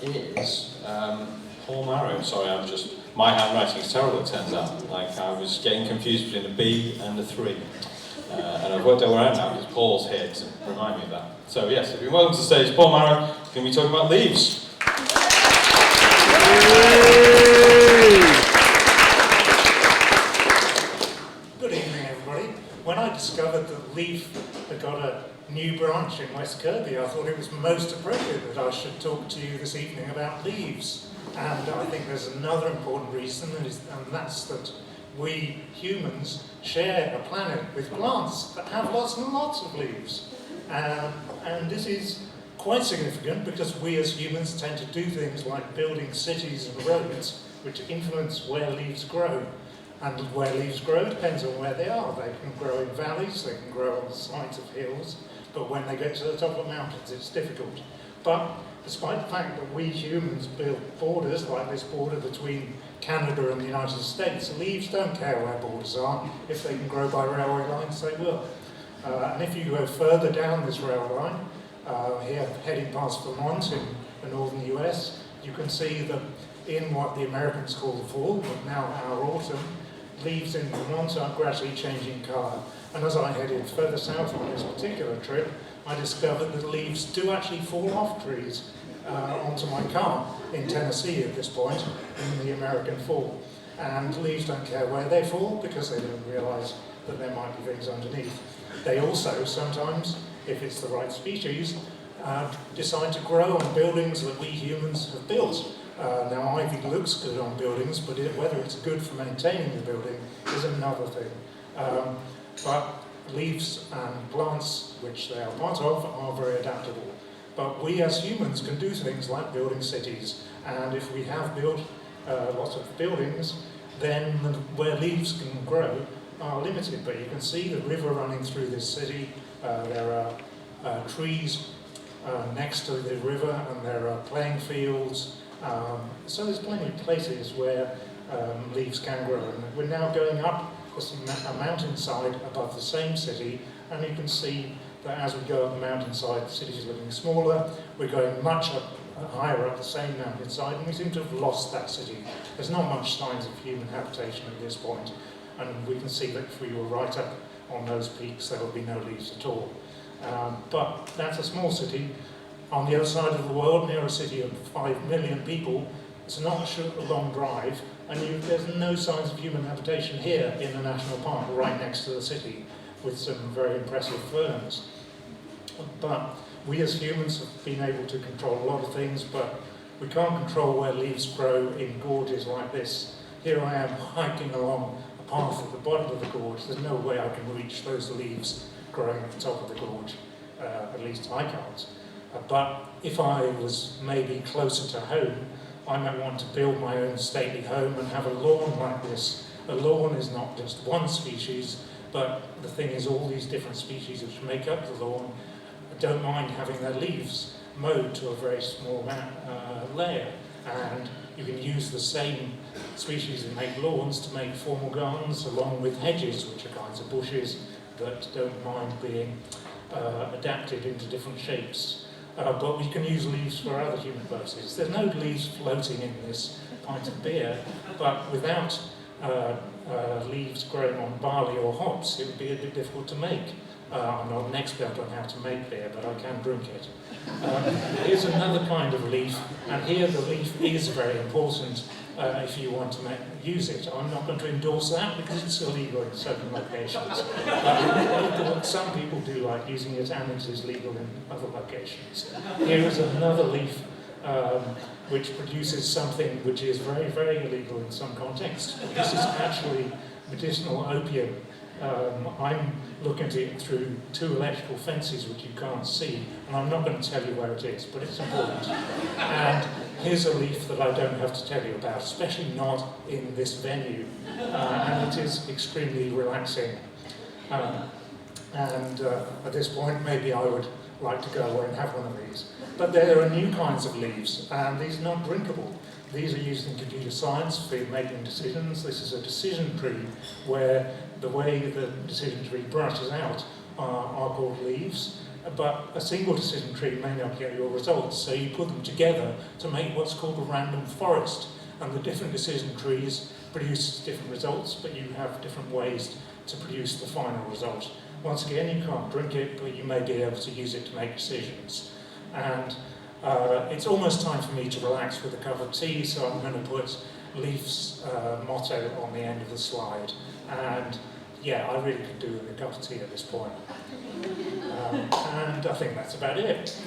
is Paul Marrow. Sorry, my handwriting is terrible, it turns out. Like, I was getting confused between a B and a 3. And I've worked it all out now because Paul's here to remind me of that. So yes, if you're welcome to the stage, Paul Marrow, going to be talking about leaves. Good evening, everybody. When I discovered that Leaf had got a new branch in West Kirby, I thought it was most appropriate that I should talk to you this evening about leaves. And I think there's another important reason, and that's that we humans share a planet with plants that have lots and lots of leaves. And this is quite significant because we as humans tend to do things like building cities and roads which influence where leaves grow. And where leaves grow depends on where they are. They can grow in valleys, they can grow on the sides of hills, but when they get to the top of mountains it's difficult. But despite the fact that we humans build borders like this border between Canada and the United States, leaves don't care where borders are. If they can grow by railway lines, they will. And if you go further down this railway line, here heading past Vermont in the northern US, you can see that in what the Americans call the fall, but now our autumn, leaves in Vermont are gradually changing colour. And as I headed further south on this particular trip, I discovered that leaves do actually fall off trees onto my car in Tennessee at this point in the American fall. And leaves don't care where they fall because they don't realise that there might be things underneath. They also sometimes, if it's the right species, decide to grow on buildings that we humans have built. Now ivy looks good on buildings, but whether it's good for maintaining the building is another thing. But leaves and plants, which they are part of, are very adaptable. But we as humans can do things like building cities, and if we have built lots of buildings, then where leaves can grow are limited. But you can see the river running through this city. There are trees next to the river, and there are playing fields. So there's plenty of places where leaves can grow. And we're now going up a mountainside above the same city, and you can see that as we go up the mountainside, the city is looking smaller. We're going much higher up the same mountainside, and we seem to have lost that city. There's not much signs of human habitation at this point, and we can see that if we were right up on those peaks, there would be no leaves at all. But that's a small city. On the other side of the world, near a city of 5 million people, it's not a long drive, and there's no signs of human habitation here in the national park, right next to the city, with some very impressive ferns. But we as humans have been able to control a lot of things, but we can't control where leaves grow in gorges like this. Here I am hiking along a path at the bottom of the gorge. There's no way I can reach those leaves growing at the top of the gorge. At least I can't. But if I was maybe closer to home, I might want to build my own stately home and have a lawn like this. A lawn is not just one species, but the thing is all these different species which make up the lawn don't mind having their leaves mowed to a very small layer. And you can use the same species that make lawns to make formal gardens, along with hedges, which are kinds of bushes that don't mind being adapted into different shapes. But we can use leaves for other human purposes. There's no leaves floating in this pint of beer, but without leaves growing on barley or hops, it would be a bit difficult to make. I'm not an expert on how to make beer, but I can drink it. Here's another kind of leaf, and here the leaf is very important if you want to use it. I'm not going to endorse that because it's illegal in certain locations. Some people do like using it, and it is legal in other locations. Here is another leaf which produces something which is very, very illegal in some contexts. This is actually medicinal opium. I'm looking at it through 2 electrical fences which you can't see, and I'm not going to tell you where it is, but it's important. And here's a leaf that I don't have to tell you about, especially not in this venue, and it is extremely relaxing. At this point, maybe I would like to go away and have one of these. But there are new kinds of leaves, and these are not drinkable. These are used in computer science for making decisions. This is a decision tree where the way the decision tree branches out are called leaves. but a single decision tree may not get your results, so you put them together to make what's called a random forest, and the different decision trees produce different results, but you have different ways to produce the final result. Once again, you can't drink it, but you may be able to use it to make decisions. And it's almost time for me to relax with a cup of tea, so I'm going to put Leaf's motto on the end of the slide. And yeah, I really could do with a cup of tea at this point. And I think that's about it.